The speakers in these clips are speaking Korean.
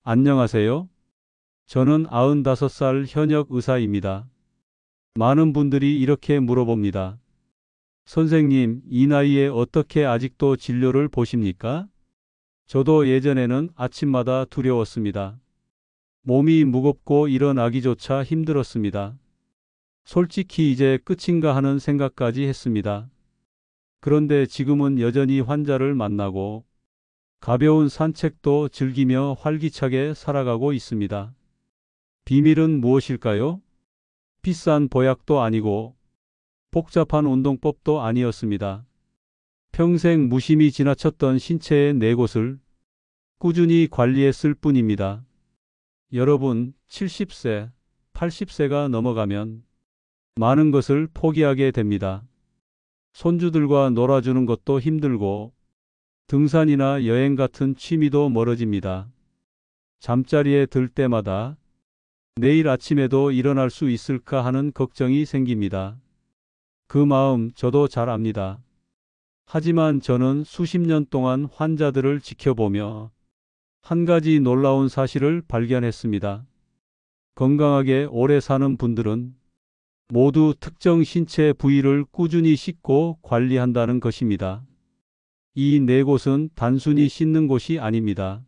안녕하세요. 저는 95살 현역 의사입니다. 많은 분들이 이렇게 물어봅니다. 선생님, 이 나이에 어떻게 아직도 진료를 보십니까? 저도 예전에는 아침마다 두려웠습니다. 몸이 무겁고 일어나기조차 힘들었습니다. 솔직히 이제 끝인가 하는 생각까지 했습니다. 그런데 지금은 여전히 환자를 만나고 가벼운 산책도 즐기며 활기차게 살아가고 있습니다. 비밀은 무엇일까요? 비싼 보약도 아니고 복잡한 운동법도 아니었습니다. 평생 무심히 지나쳤던 신체의 네 곳을 꾸준히 관리했을 뿐입니다. 여러분, 70세, 80세가 넘어가면 많은 것을 포기하게 됩니다. 손주들과 놀아주는 것도 힘들고 등산이나 여행 같은 취미도 멀어집니다. 잠자리에 들 때마다 내일 아침에도 일어날 수 있을까 하는 걱정이 생깁니다. 그 마음 저도 잘 압니다. 하지만 저는 수십 년 동안 환자들을 지켜보며 한 가지 놀라운 사실을 발견했습니다. 건강하게 오래 사는 분들은 모두 특정 신체 부위를 꾸준히 씻고 관리한다는 것입니다. 이 네 곳은 단순히 씻는 곳이 아닙니다.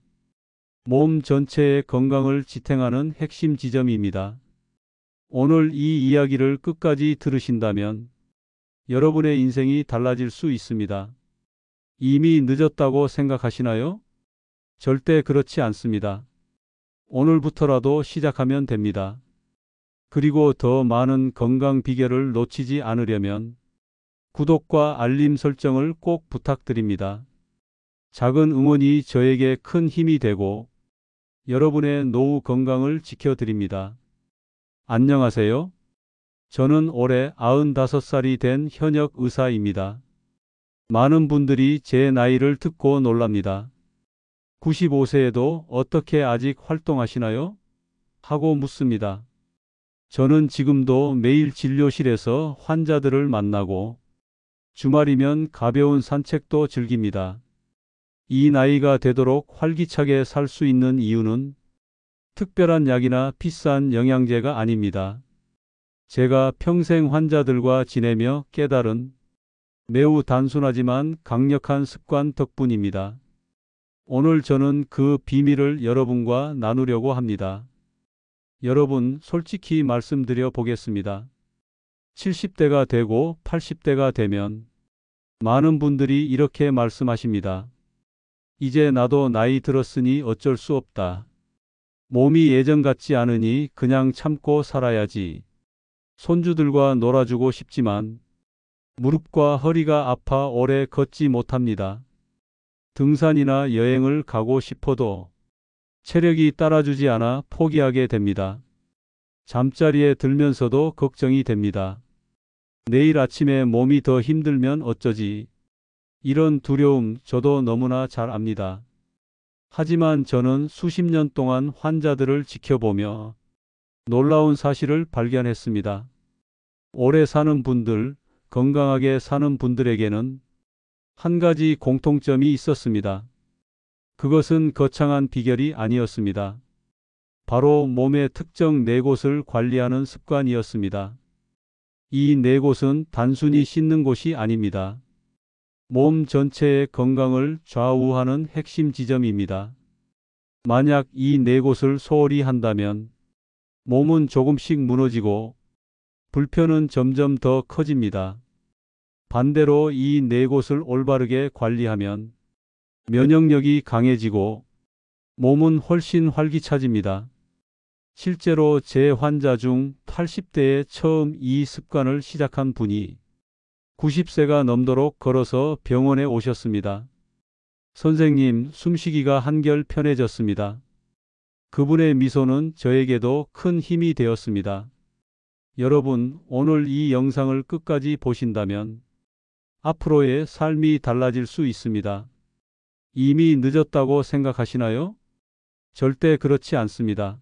몸 전체의 건강을 지탱하는 핵심 지점입니다. 오늘 이 이야기를 끝까지 들으신다면 여러분의 인생이 달라질 수 있습니다. 이미 늦었다고 생각하시나요? 절대 그렇지 않습니다. 오늘부터라도 시작하면 됩니다. 그리고 더 많은 건강 비결을 놓치지 않으려면 구독과 알림 설정을 꼭 부탁드립니다. 작은 응원이 저에게 큰 힘이 되고 여러분의 노후 건강을 지켜드립니다. 안녕하세요. 저는 올해 95살이 된 현역 의사입니다. 많은 분들이 제 나이를 듣고 놀랍니다. 95세에도 어떻게 아직 활동하시나요? 하고 묻습니다. 저는 지금도 매일 진료실에서 환자들을 만나고 주말이면 가벼운 산책도 즐깁니다. 이 나이가 되도록 활기차게 살 수 있는 이유는 특별한 약이나 비싼 영양제가 아닙니다. 제가 평생 환자들과 지내며 깨달은 매우 단순하지만 강력한 습관 덕분입니다. 오늘 저는 그 비밀을 여러분과 나누려고 합니다. 여러분, 솔직히 말씀드려 보겠습니다. 70대가 되고 80대가 되면 많은 분들이 이렇게 말씀하십니다. 이제 나도 나이 들었으니 어쩔 수 없다. 몸이 예전 같지 않으니 그냥 참고 살아야지. 손주들과 놀아주고 싶지만 무릎과 허리가 아파 오래 걷지 못합니다. 등산이나 여행을 가고 싶어도 체력이 따라주지 않아 포기하게 됩니다. 잠자리에 들면서도 걱정이 됩니다. 내일 아침에 몸이 더 힘들면 어쩌지? 이런 두려움 저도 너무나 잘 압니다. 하지만 저는 수십 년 동안 환자들을 지켜보며 놀라운 사실을 발견했습니다. 오래 사는 분들, 건강하게 사는 분들에게는 한 가지 공통점이 있었습니다. 그것은 거창한 비결이 아니었습니다. 바로 몸의 특정 네 곳을 관리하는 습관이었습니다. 이 네 곳은 단순히 씻는 곳이 아닙니다. 몸 전체의 건강을 좌우하는 핵심 지점입니다. 만약 이 네 곳을 소홀히 한다면 몸은 조금씩 무너지고 불편은 점점 더 커집니다. 반대로 이 네 곳을 올바르게 관리하면 면역력이 강해지고 몸은 훨씬 활기차집니다. 실제로 제 환자 중 80대에 처음 이 습관을 시작한 분이 90세가 넘도록 걸어서 병원에 오셨습니다. 선생님, 숨쉬기가 한결 편해졌습니다. 그분의 미소는 저에게도 큰 힘이 되었습니다. 여러분, 오늘 이 영상을 끝까지 보신다면 앞으로의 삶이 달라질 수 있습니다. 이미 늦었다고 생각하시나요? 절대 그렇지 않습니다.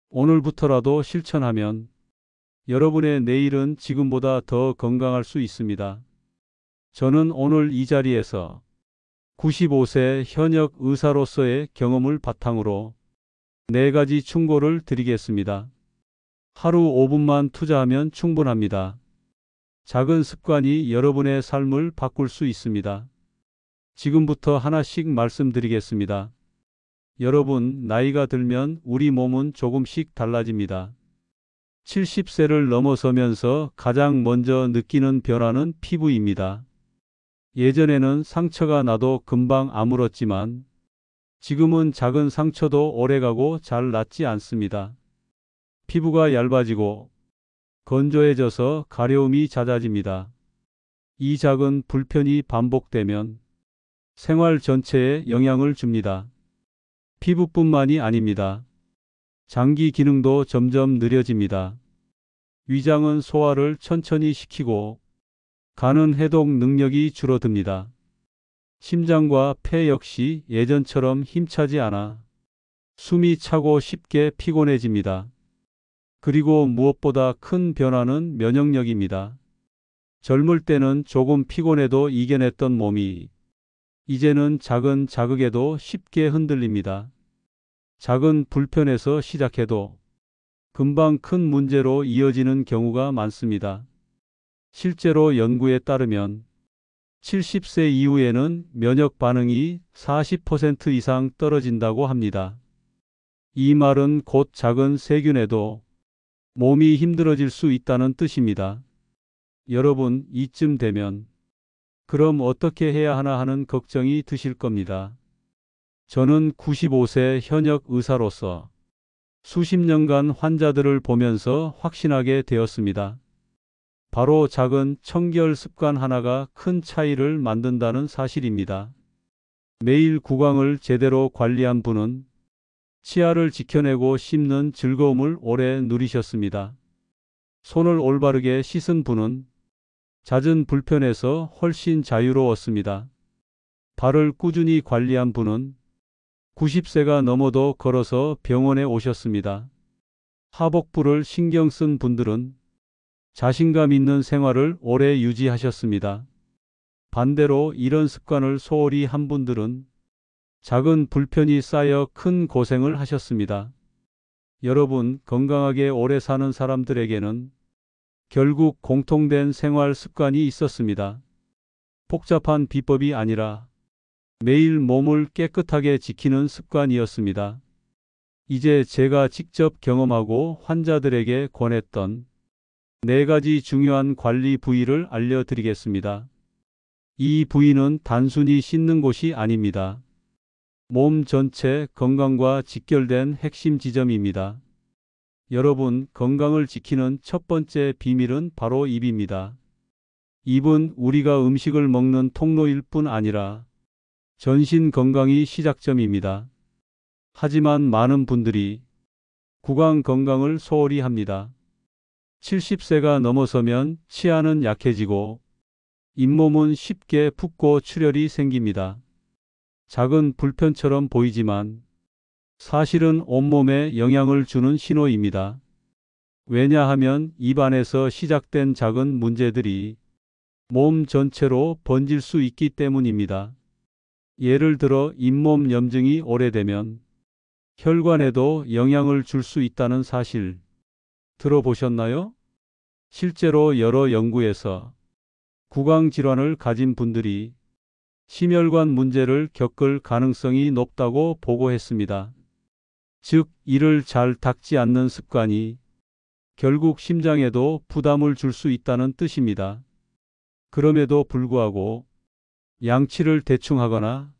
오늘부터라도 실천하면 여러분의 내일은 지금보다 더 건강할 수 있습니다. 저는 오늘 이 자리에서 95세 현역 의사로서의 경험을 바탕으로 4가지 충고를 드리겠습니다. 하루 5분만 투자하면 충분합니다. 작은 습관이 여러분의 삶을 바꿀 수 있습니다. 지금부터 하나씩 말씀드리겠습니다. 여러분, 나이가 들면 우리 몸은 조금씩 달라집니다. 70세를 넘어서면서 가장 먼저 느끼는 변화는 피부입니다. 예전에는 상처가 나도 금방 아물었지만 지금은 작은 상처도 오래가고 잘 낫지 않습니다. 피부가 얇아지고 건조해져서 가려움이 잦아집니다. 이 작은 불편이 반복되면 생활 전체에 영향을 줍니다. 피부뿐만이 아닙니다. 장기 기능도 점점 느려집니다. 위장은 소화를 천천히 시키고 간은 해독 능력이 줄어듭니다. 심장과 폐 역시 예전처럼 힘차지 않아 숨이 차고 쉽게 피곤해집니다. 그리고 무엇보다 큰 변화는 면역력입니다. 젊을 때는 조금 피곤해도 이겨냈던 몸이 이제는 작은 자극에도 쉽게 흔들립니다. 작은 불편에서 시작해도 금방 큰 문제로 이어지는 경우가 많습니다. 실제로 연구에 따르면 70세 이후에는 면역 반응이 40% 이상 떨어진다고 합니다. 이 말은 곧 작은 세균에도 몸이 힘들어질 수 있다는 뜻입니다. 여러분, 이쯤 되면 그럼 어떻게 해야 하나 하는 걱정이 드실 겁니다. 저는 95세 현역 의사로서 수십 년간 환자들을 보면서 확신하게 되었습니다. 바로 작은 청결 습관 하나가 큰 차이를 만든다는 사실입니다. 매일 구강을 제대로 관리한 분은 치아를 지켜내고 씹는 즐거움을 오래 누리셨습니다. 손을 올바르게 씻은 분은 잦은 불편에서 훨씬 자유로웠습니다. 발을 꾸준히 관리한 분은 90세가 넘어도 걸어서 병원에 오셨습니다. 하복부를 신경 쓴 분들은 자신감 있는 생활을 오래 유지하셨습니다. 반대로 이런 습관을 소홀히 한 분들은 작은 불편이 쌓여 큰 고생을 하셨습니다. 여러분, 건강하게 오래 사는 사람들에게는 결국 공통된 생활 습관이 있었습니다. 복잡한 비법이 아니라 매일 몸을 깨끗하게 지키는 습관이었습니다. 이제 제가 직접 경험하고 환자들에게 권했던 4가지 중요한 관리 부위를 알려드리겠습니다. 이 부위는 단순히 씻는 곳이 아닙니다. 몸 전체 건강과 직결된 핵심 지점입니다. 여러분, 건강을 지키는 첫 번째 비밀은 바로 입입니다. 입은 우리가 음식을 먹는 통로일 뿐 아니라 전신 건강이 시작점입니다. 하지만 많은 분들이 구강 건강을 소홀히 합니다. 70세가 넘어서면 치아는 약해지고 잇몸은 쉽게 붓고 출혈이 생깁니다. 작은 불편처럼 보이지만 사실은 온몸에 영향을 주는 신호입니다. 왜냐하면 입 안에서 시작된 작은 문제들이 몸 전체로 번질 수 있기 때문입니다. 예를 들어 잇몸 염증이 오래되면 혈관에도 영향을 줄 수 있다는 사실 들어보셨나요? 실제로 여러 연구에서 구강 질환을 가진 분들이 심혈관 문제를 겪을 가능성이 높다고 보고했습니다. 즉, 이를 잘 닦지 않는 습관이 결국 심장에도 부담을 줄 수 있다는 뜻입니다. 그럼에도 불구하고 양치를 대충 하거나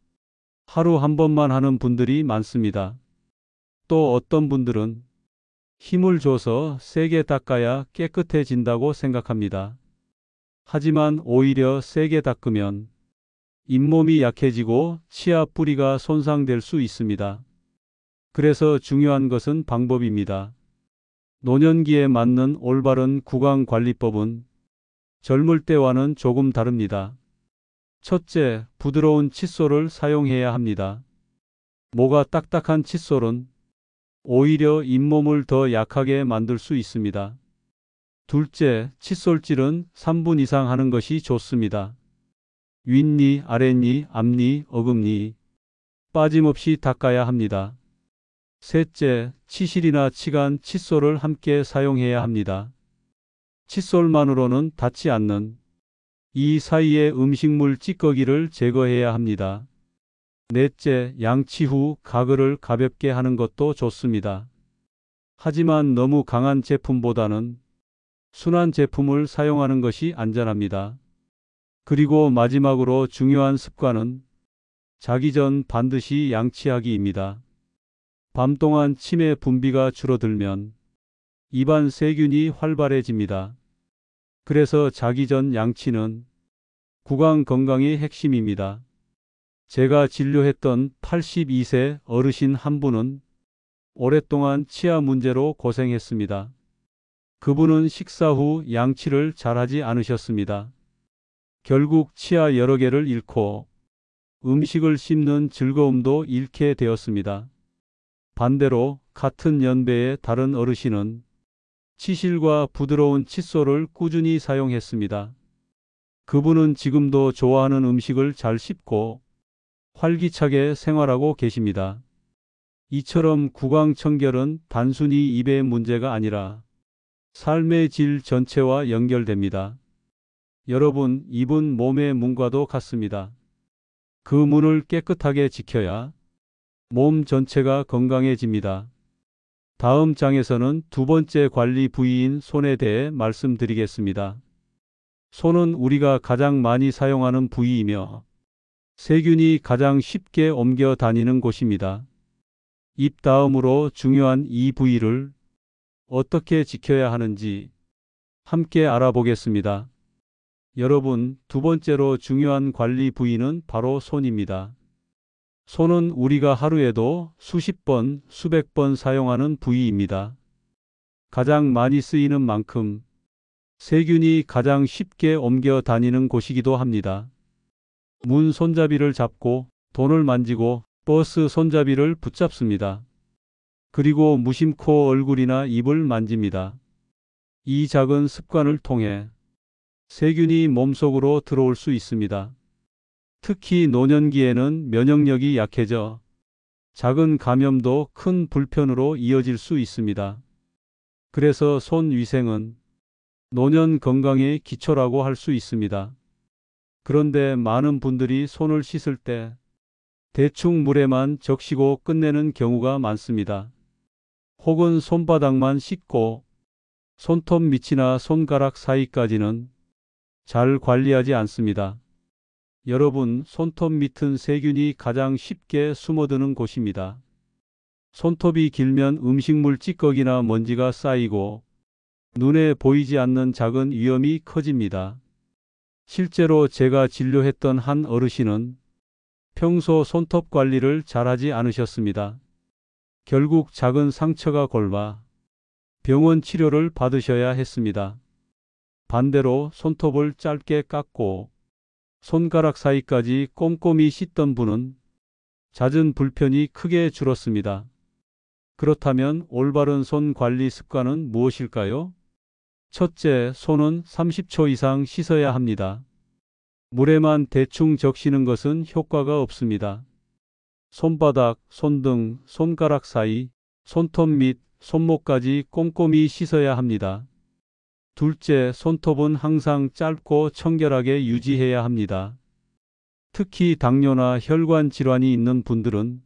하루 한 번만 하는 분들이 많습니다. 또 어떤 분들은 힘을 줘서 세게 닦아야 깨끗해진다고 생각합니다. 하지만 오히려 세게 닦으면 잇몸이 약해지고 치아 뿌리가 손상될 수 있습니다. 그래서 중요한 것은 방법입니다. 노년기에 맞는 올바른 구강 관리법은 젊을 때와는 조금 다릅니다. 첫째, 부드러운 칫솔을 사용해야 합니다. 모가 딱딱한 칫솔은 오히려 잇몸을 더 약하게 만들 수 있습니다. 둘째, 칫솔질은 3분 이상 하는 것이 좋습니다. 윗니, 아랫니, 앞니, 어금니 빠짐없이 닦아야 합니다. 셋째, 치실이나 치간, 칫솔을 함께 사용해야 합니다. 칫솔만으로는 닿지 않는 이 사이의 음식물 찌꺼기를 제거해야 합니다. 넷째, 양치 후 가글을 가볍게 하는 것도 좋습니다. 하지만 너무 강한 제품보다는 순한 제품을 사용하는 것이 안전합니다. 그리고 마지막으로 중요한 습관은 자기 전 반드시 양치하기입니다. 밤 동안 치매 분비가 줄어들면 입안 세균이 활발해집니다. 그래서 자기 전 양치는 구강 건강의 핵심입니다. 제가 진료했던 82세 어르신 한 분은 오랫동안 치아 문제로 고생했습니다. 그분은 식사 후 양치를 잘하지 않으셨습니다. 결국 치아 여러 개를 잃고 음식을 씹는 즐거움도 잃게 되었습니다. 반대로 같은 연배의 다른 어르신은 치실과 부드러운 칫솔을 꾸준히 사용했습니다. 그분은 지금도 좋아하는 음식을 잘 씹고 활기차게 생활하고 계십니다. 이처럼 구강 청결은 단순히 입의 문제가 아니라 삶의 질 전체와 연결됩니다. 여러분, 입은 몸의 문과도 같습니다. 그 문을 깨끗하게 지켜야 몸 전체가 건강해집니다. 다음 장에서는 두 번째 관리 부위인 손에 대해 말씀드리겠습니다. 손은 우리가 가장 많이 사용하는 부위이며 세균이 가장 쉽게 옮겨 다니는 곳입니다. 입 다음으로 중요한 이 부위를 어떻게 지켜야 하는지 함께 알아보겠습니다. 여러분, 두 번째로 중요한 관리 부위는 바로 손입니다. 손은 우리가 하루에도 수십 번, 수백 번 사용하는 부위입니다. 가장 많이 쓰이는 만큼 세균이 가장 쉽게 옮겨 다니는 곳이기도 합니다. 문 손잡이를 잡고 돈을 만지고 버스 손잡이를 붙잡습니다. 그리고 무심코 얼굴이나 입을 만집니다. 이 작은 습관을 통해 세균이 몸속으로 들어올 수 있습니다. 특히 노년기에는 면역력이 약해져 작은 감염도 큰 불편으로 이어질 수 있습니다. 그래서 손 위생은 노년 건강의 기초라고 할 수 있습니다. 그런데 많은 분들이 손을 씻을 때 대충 물에만 적시고 끝내는 경우가 많습니다. 혹은 손바닥만 씻고 손톱 밑이나 손가락 사이까지는 잘 관리하지 않습니다. 여러분, 손톱 밑은 세균이 가장 쉽게 숨어드는 곳입니다. 손톱이 길면 음식물 찌꺼기나 먼지가 쌓이고 눈에 보이지 않는 작은 위험이 커집니다. 실제로 제가 진료했던 한 어르신은 평소 손톱 관리를 잘하지 않으셨습니다. 결국 작은 상처가 골마 병원 치료를 받으셔야 했습니다. 반대로 손톱을 짧게 깎고 손가락 사이까지 꼼꼼히 씻던 분은 잦은 불편이 크게 줄었습니다. 그렇다면 올바른 손 관리 습관은 무엇일까요? 첫째, 손은 30초 이상 씻어야 합니다. 물에만 대충 적시는 것은 효과가 없습니다. 손바닥, 손등, 손가락 사이, 손톱 밑, 손목까지 꼼꼼히 씻어야 합니다. 둘째, 손톱은 항상 짧고 청결하게 유지해야 합니다. 특히 당뇨나 혈관 질환이 있는 분들은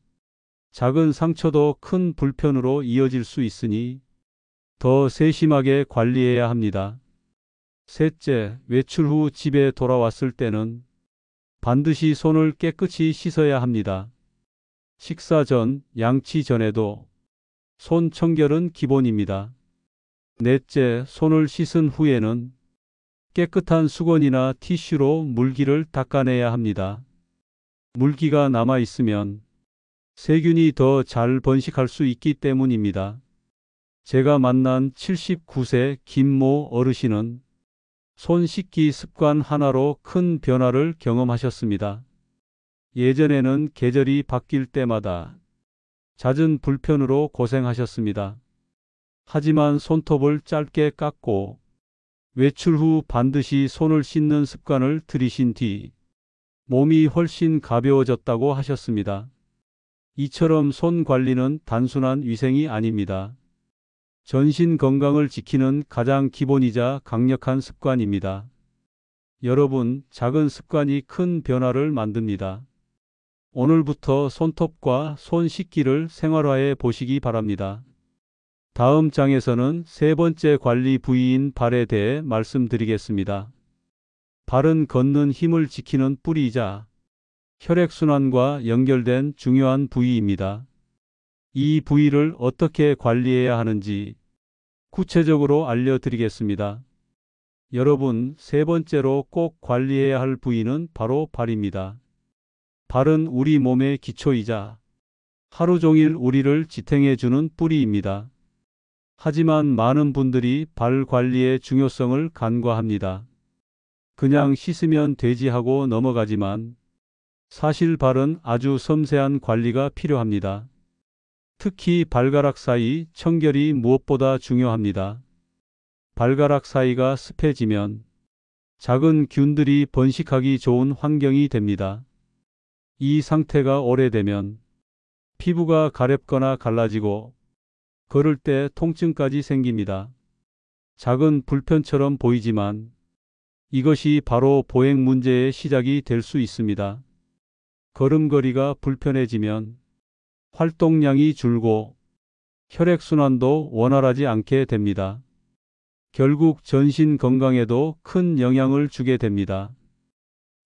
작은 상처도 큰 불편으로 이어질 수 있으니 더 세심하게 관리해야 합니다. 셋째, 외출 후 집에 돌아왔을 때는 반드시 손을 깨끗이 씻어야 합니다. 식사 전, 양치 전에도 손 청결은 기본입니다. 넷째, 손을 씻은 후에는 깨끗한 수건이나 티슈로 물기를 닦아내야 합니다. 물기가 남아 있으면 세균이 더 잘 번식할 수 있기 때문입니다. 제가 만난 79세 김모 어르신은 손 씻기 습관 하나로 큰 변화를 경험하셨습니다. 예전에는 계절이 바뀔 때마다 잦은 불편으로 고생하셨습니다. 하지만 손톱을 짧게 깎고 외출 후 반드시 손을 씻는 습관을 들이신 뒤 몸이 훨씬 가벼워졌다고 하셨습니다. 이처럼 손 관리는 단순한 위생이 아닙니다. 전신 건강을 지키는 가장 기본이자 강력한 습관입니다. 여러분, 작은 습관이 큰 변화를 만듭니다. 오늘부터 손톱과 손 씻기를 생활화해 보시기 바랍니다. 다음 장에서는 세 번째 관리 부위인 발에 대해 말씀드리겠습니다. 발은 걷는 힘을 지키는 뿌리이자 혈액순환과 연결된 중요한 부위입니다. 이 부위를 어떻게 관리해야 하는지 구체적으로 알려드리겠습니다. 여러분, 세 번째로 꼭 관리해야 할 부위는 바로 발입니다. 발은 우리 몸의 기초이자 하루 종일 우리를 지탱해주는 뿌리입니다. 하지만 많은 분들이 발 관리의 중요성을 간과합니다. 그냥 씻으면 되지 하고 넘어가지만 사실 발은 아주 섬세한 관리가 필요합니다. 특히 발가락 사이 청결이 무엇보다 중요합니다. 발가락 사이가 습해지면 작은 균들이 번식하기 좋은 환경이 됩니다. 이 상태가 오래되면 피부가 가렵거나 갈라지고 걸을 때 통증까지 생깁니다. 작은 불편처럼 보이지만 이것이 바로 보행 문제의 시작이 될 수 있습니다. 걸음걸이가 불편해지면 활동량이 줄고 혈액순환도 원활하지 않게 됩니다. 결국 전신 건강에도 큰 영향을 주게 됩니다.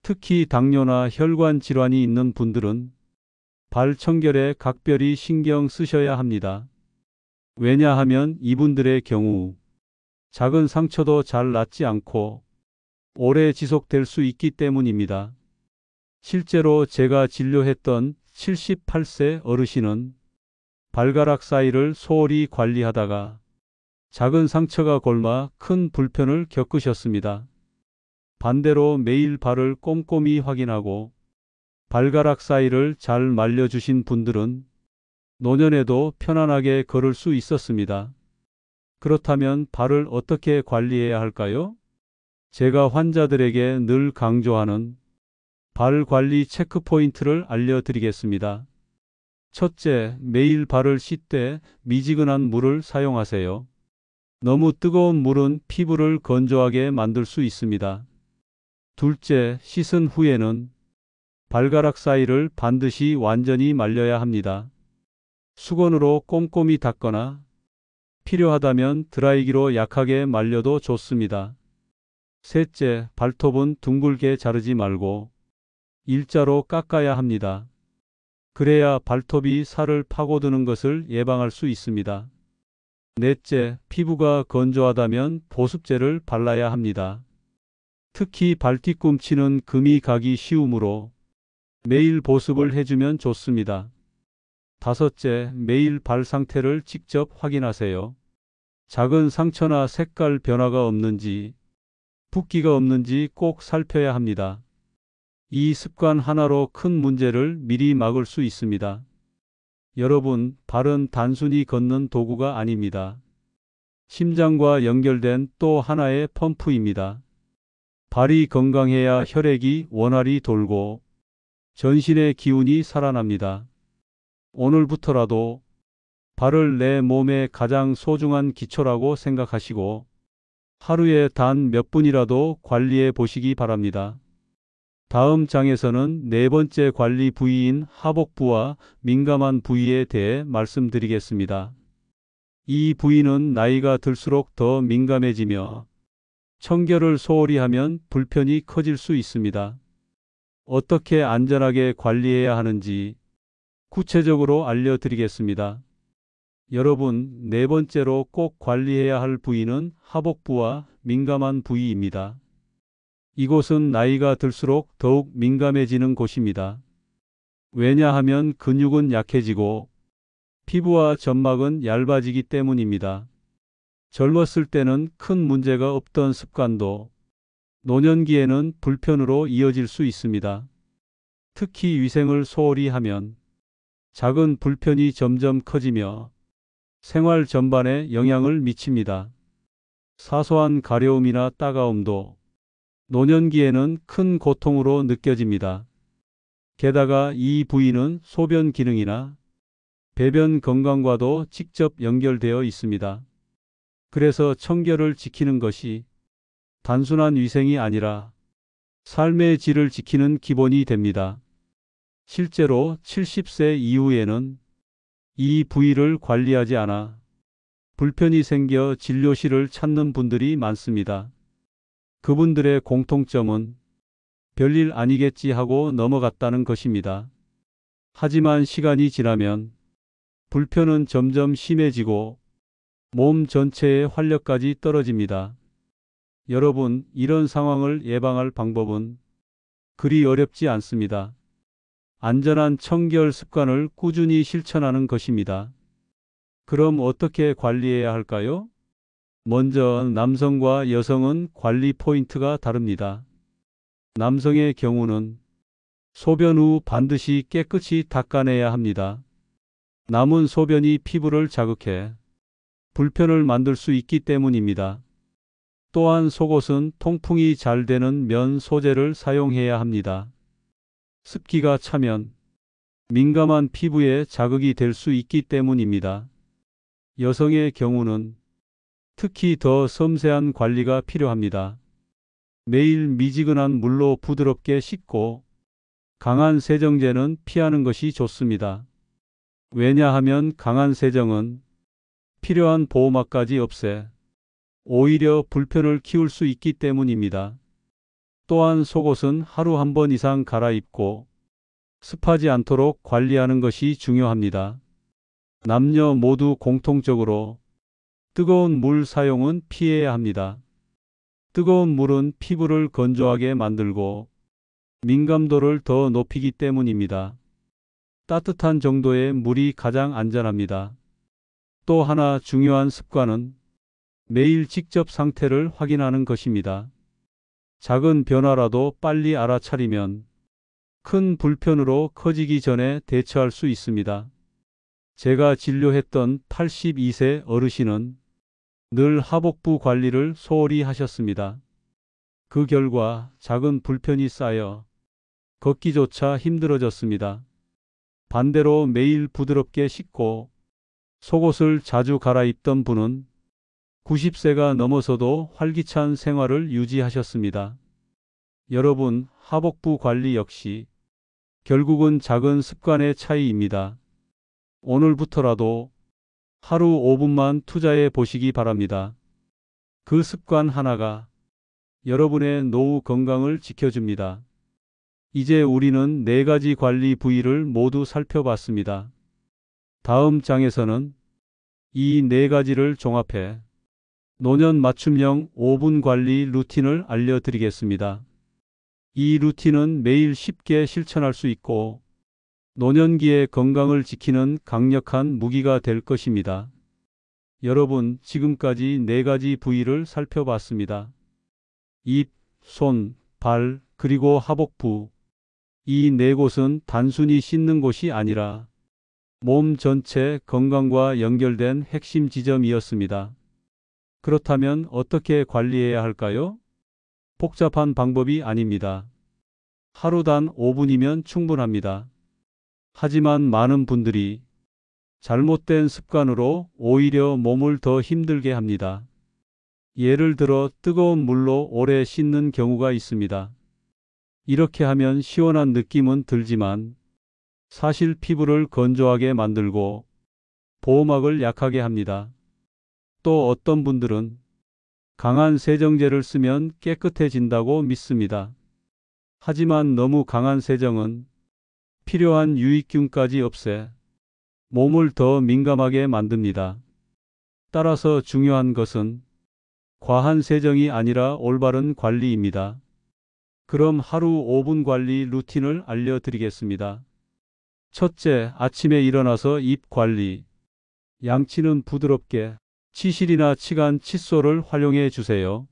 특히 당뇨나 혈관 질환이 있는 분들은 발 청결에 각별히 신경 쓰셔야 합니다. 왜냐하면 이분들의 경우 작은 상처도 잘 낫지 않고 오래 지속될 수 있기 때문입니다. 실제로 제가 진료했던 78세 어르신은 발가락 사이를 소홀히 관리하다가 작은 상처가 골마 큰 불편을 겪으셨습니다. 반대로 매일 발을 꼼꼼히 확인하고 발가락 사이를 잘 말려주신 분들은 노년에도 편안하게 걸을 수 있었습니다. 그렇다면 발을 어떻게 관리해야 할까요? 제가 환자들에게 늘 강조하는 발 관리 체크 포인트를 알려드리겠습니다. 첫째, 매일 발을 씻되 미지근한 물을 사용하세요. 너무 뜨거운 물은 피부를 건조하게 만들 수 있습니다. 둘째, 씻은 후에는 발가락 사이를 반드시 완전히 말려야 합니다. 수건으로 꼼꼼히 닦거나 필요하다면 드라이기로 약하게 말려도 좋습니다. 셋째, 발톱은 둥글게 자르지 말고 일자로 깎아야 합니다. 그래야 발톱이 살을 파고드는 것을 예방할 수 있습니다. 넷째, 피부가 건조하다면 보습제를 발라야 합니다. 특히 발뒤꿈치는 금이 가기 쉬우므로 매일 보습을 해주면 좋습니다. 다섯째, 매일 발 상태를 직접 확인하세요. 작은 상처나 색깔 변화가 없는지, 붓기가 없는지 꼭 살펴야 합니다. 이 습관 하나로 큰 문제를 미리 막을 수 있습니다. 여러분, 발은 단순히 걷는 도구가 아닙니다. 심장과 연결된 또 하나의 펌프입니다. 발이 건강해야 혈액이 원활히 돌고 전신의 기운이 살아납니다. 오늘부터라도 발을 내 몸의 가장 소중한 기초라고 생각하시고 하루에 단 몇 분이라도 관리해 보시기 바랍니다. 다음 장에서는 네 번째 관리 부위인 하복부와 민감한 부위에 대해 말씀드리겠습니다. 이 부위는 나이가 들수록 더 민감해지며 청결을 소홀히 하면 불편이 커질 수 있습니다. 어떻게 안전하게 관리해야 하는지 구체적으로 알려드리겠습니다. 여러분, 네 번째로 꼭 관리해야 할 부위는 하복부와 민감한 부위입니다. 이곳은 나이가 들수록 더욱 민감해지는 곳입니다. 왜냐하면 근육은 약해지고 피부와 점막은 얇아지기 때문입니다. 젊었을 때는 큰 문제가 없던 습관도 노년기에는 불편으로 이어질 수 있습니다. 특히 위생을 소홀히 하면 작은 불편이 점점 커지며 생활 전반에 영향을 미칩니다. 사소한 가려움이나 따가움도 노년기에는 큰 고통으로 느껴집니다. 게다가 이 부위는 소변 기능이나 배변 건강과도 직접 연결되어 있습니다. 그래서 청결을 지키는 것이 단순한 위생이 아니라 삶의 질을 지키는 기본이 됩니다. 실제로 70세 이후에는 이 부위를 관리하지 않아 불편이 생겨 진료실을 찾는 분들이 많습니다. 그분들의 공통점은 별일 아니겠지 하고 넘어갔다는 것입니다. 하지만 시간이 지나면 불편은 점점 심해지고 몸 전체의 활력까지 떨어집니다. 여러분, 이런 상황을 예방할 방법은 그리 어렵지 않습니다. 안전한 청결 습관을 꾸준히 실천하는 것입니다. 그럼 어떻게 관리해야 할까요? 먼저 남성과 여성은 관리 포인트가 다릅니다. 남성의 경우는 소변 후 반드시 깨끗이 닦아내야 합니다. 남은 소변이 피부를 자극해 불편을 만들 수 있기 때문입니다. 또한 속옷은 통풍이 잘 되는 면 소재를 사용해야 합니다. 습기가 차면 민감한 피부에 자극이 될 수 있기 때문입니다. 여성의 경우는 특히 더 섬세한 관리가 필요합니다. 매일 미지근한 물로 부드럽게 씻고 강한 세정제는 피하는 것이 좋습니다. 왜냐하면 강한 세정은 필요한 보호막까지 없애 오히려 불편을 키울 수 있기 때문입니다. 또한 속옷은 하루 한 번 이상 갈아입고 습하지 않도록 관리하는 것이 중요합니다. 남녀 모두 공통적으로 뜨거운 물 사용은 피해야 합니다. 뜨거운 물은 피부를 건조하게 만들고 민감도를 더 높이기 때문입니다. 따뜻한 정도의 물이 가장 안전합니다. 또 하나 중요한 습관은 매일 직접 상태를 확인하는 것입니다. 작은 변화라도 빨리 알아차리면 큰 불편으로 커지기 전에 대처할 수 있습니다. 제가 진료했던 82세 어르신은 늘 하복부 관리를 소홀히 하셨습니다. 그 결과 작은 불편이 쌓여 걷기조차 힘들어졌습니다. 반대로 매일 부드럽게 씻고 속옷을 자주 갈아입던 분은 90세가 넘어서도 활기찬 생활을 유지하셨습니다. 여러분, 하복부 관리 역시 결국은 작은 습관의 차이입니다. 오늘부터라도 하루 5분만 투자해 보시기 바랍니다. 그 습관 하나가 여러분의 노후 건강을 지켜줍니다. 이제 우리는 4가지 관리 부위를 모두 살펴봤습니다. 다음 장에서는 이 4가지를 종합해 노년 맞춤형 5분 관리 루틴을 알려드리겠습니다. 이 루틴은 매일 쉽게 실천할 수 있고 노년기의 건강을 지키는 강력한 무기가 될 것입니다. 여러분, 지금까지 4가지 부위를 살펴봤습니다. 입, 손, 발, 그리고 하복부. 이 4곳은 단순히 씻는 곳이 아니라 몸 전체 건강과 연결된 핵심 지점이었습니다. 그렇다면 어떻게 관리해야 할까요? 복잡한 방법이 아닙니다. 하루 단 5분이면 충분합니다. 하지만 많은 분들이 잘못된 습관으로 오히려 몸을 더 힘들게 합니다. 예를 들어 뜨거운 물로 오래 씻는 경우가 있습니다. 이렇게 하면 시원한 느낌은 들지만 사실 피부를 건조하게 만들고 보호막을 약하게 합니다. 또 어떤 분들은 강한 세정제를 쓰면 깨끗해진다고 믿습니다. 하지만 너무 강한 세정은 필요한 유익균까지 없애 몸을 더 민감하게 만듭니다. 따라서 중요한 것은 과한 세정이 아니라 올바른 관리입니다. 그럼 하루 5분 관리 루틴을 알려드리겠습니다. 첫째, 아침에 일어나서 입 관리. 양치는 부드럽게 치실이나 치간 칫솔을 활용해 주세요.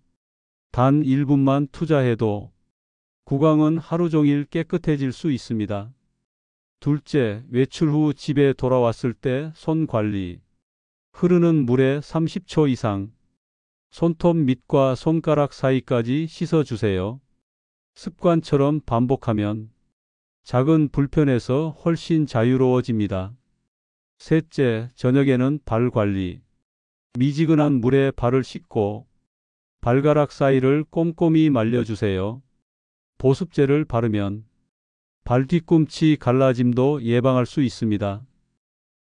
단 1분만 투자해도 구강은 하루 종일 깨끗해질 수 있습니다. 둘째, 외출 후 집에 돌아왔을 때 손 관리. 흐르는 물에 30초 이상 손톱 밑과 손가락 사이까지 씻어주세요. 습관처럼 반복하면 작은 불편에서 훨씬 자유로워집니다. 셋째, 저녁에는 발 관리. 미지근한 물에 발을 씻고 발가락 사이를 꼼꼼히 말려주세요. 보습제를 바르면 발 뒤꿈치 갈라짐도 예방할 수 있습니다.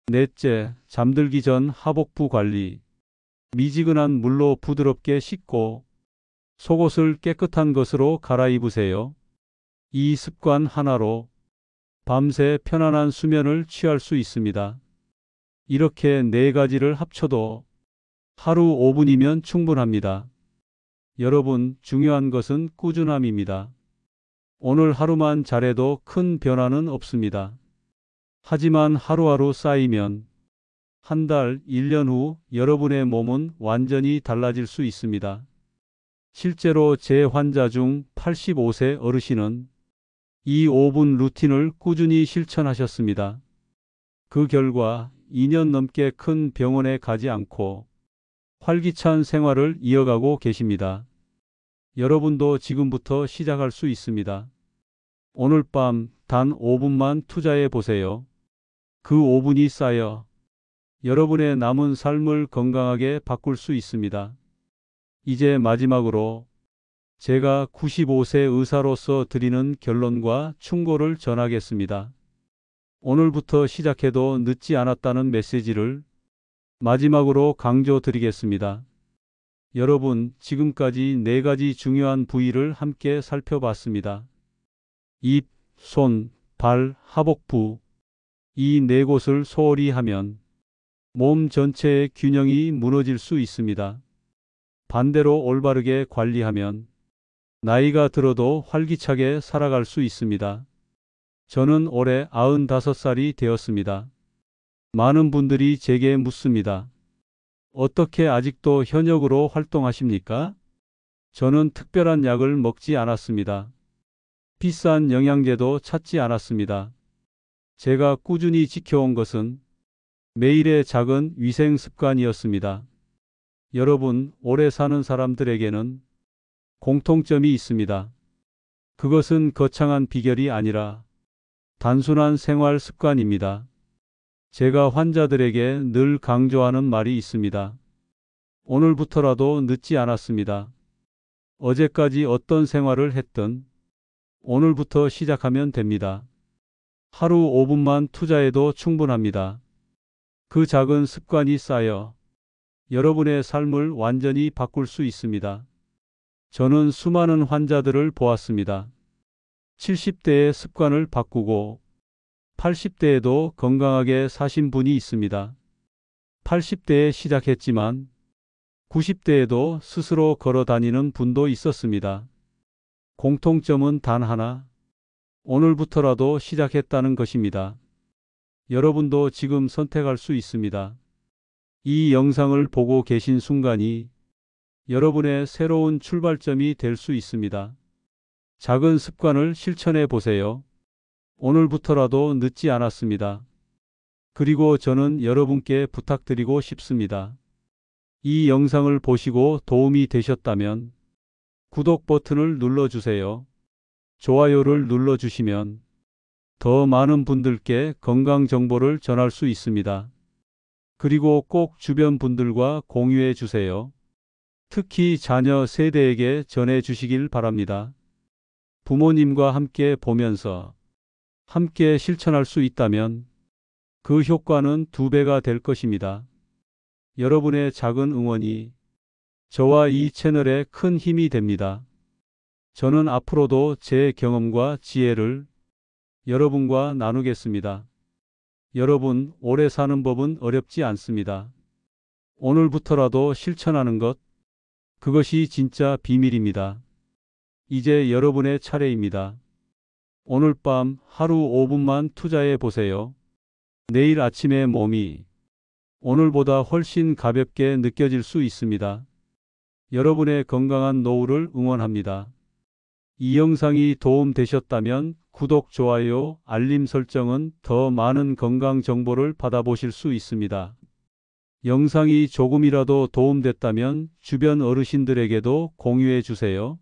넷째, 잠들기 전 하복부 관리. 미지근한 물로 부드럽게 씻고 속옷을 깨끗한 것으로 갈아입으세요. 이 습관 하나로 밤새 편안한 수면을 취할 수 있습니다. 이렇게 네 가지를 합쳐도 하루 5분이면 충분합니다. 여러분, 중요한 것은 꾸준함입니다. 오늘 하루만 잘해도 큰 변화는 없습니다. 하지만 하루하루 쌓이면 한 달, 1년 후 여러분의 몸은 완전히 달라질 수 있습니다. 실제로 제 환자 중 85세 어르신은 이 5분 루틴을 꾸준히 실천하셨습니다. 그 결과 2년 넘게 큰 병원에 가지 않고 활기찬 생활을 이어가고 계십니다. 여러분도 지금부터 시작할 수 있습니다. 오늘 밤 단 5분만 투자해 보세요. 그 5분이 쌓여 여러분의 남은 삶을 건강하게 바꿀 수 있습니다. 이제 마지막으로 제가 95세 의사로서 드리는 결론과 충고를 전하겠습니다. 오늘부터 시작해도 늦지 않았다는 메시지를 마지막으로 강조드리겠습니다. 여러분, 지금까지 네 가지 중요한 부위를 함께 살펴봤습니다. 입, 손, 발, 하복부. 이 네 곳을 소홀히 하면 몸 전체의 균형이 무너질 수 있습니다. 반대로 올바르게 관리하면 나이가 들어도 활기차게 살아갈 수 있습니다. 저는 올해 95살이 되었습니다. 많은 분들이 제게 묻습니다. 어떻게 아직도 현역으로 활동하십니까? 저는 특별한 약을 먹지 않았습니다. 비싼 영양제도 찾지 않았습니다. 제가 꾸준히 지켜온 것은 매일의 작은 위생 습관이었습니다. 여러분, 오래 사는 사람들에게는 공통점이 있습니다. 그것은 거창한 비결이 아니라 단순한 생활 습관입니다. 제가 환자들에게 늘 강조하는 말이 있습니다. 오늘부터라도 늦지 않았습니다. 어제까지 어떤 생활을 했든 오늘부터 시작하면 됩니다. 하루 5분만 투자해도 충분합니다. 그 작은 습관이 쌓여 여러분의 삶을 완전히 바꿀 수 있습니다. 저는 수많은 환자들을 보았습니다. 70대의 습관을 바꾸고 80대에도 건강하게 사신 분이 있습니다. 80대에 시작했지만 90대에도 스스로 걸어 다니는 분도 있었습니다. 공통점은 단 하나, 오늘부터라도 시작했다는 것입니다. 여러분도 지금 선택할 수 있습니다. 이 영상을 보고 계신 순간이 여러분의 새로운 출발점이 될 수 있습니다. 작은 습관을 실천해 보세요. 오늘부터라도 늦지 않았습니다. 그리고 저는 여러분께 부탁드리고 싶습니다. 이 영상을 보시고 도움이 되셨다면 구독 버튼을 눌러주세요. 좋아요를 눌러주시면 더 많은 분들께 건강 정보를 전할 수 있습니다. 그리고 꼭 주변 분들과 공유해 주세요. 특히 자녀 세대에게 전해 주시길 바랍니다. 부모님과 함께 보면서 함께 실천할 수 있다면 그 효과는 2배가 될 것입니다. 여러분의 작은 응원이 저와 이 채널에 큰 힘이 됩니다. 저는 앞으로도 제 경험과 지혜를 여러분과 나누겠습니다. 여러분, 오래 사는 법은 어렵지 않습니다. 오늘부터라도 실천하는 것, 그것이 진짜 비밀입니다. 이제 여러분의 차례입니다. 오늘 밤 하루 5분만 투자해 보세요. 내일 아침에 몸이 오늘보다 훨씬 가볍게 느껴질 수 있습니다. 여러분의 건강한 노후를 응원합니다. 이 영상이 도움되셨다면 구독, 좋아요, 알림 설정은 더 많은 건강 정보를 받아보실 수 있습니다. 영상이 조금이라도 도움됐다면 주변 어르신들에게도 공유해 주세요.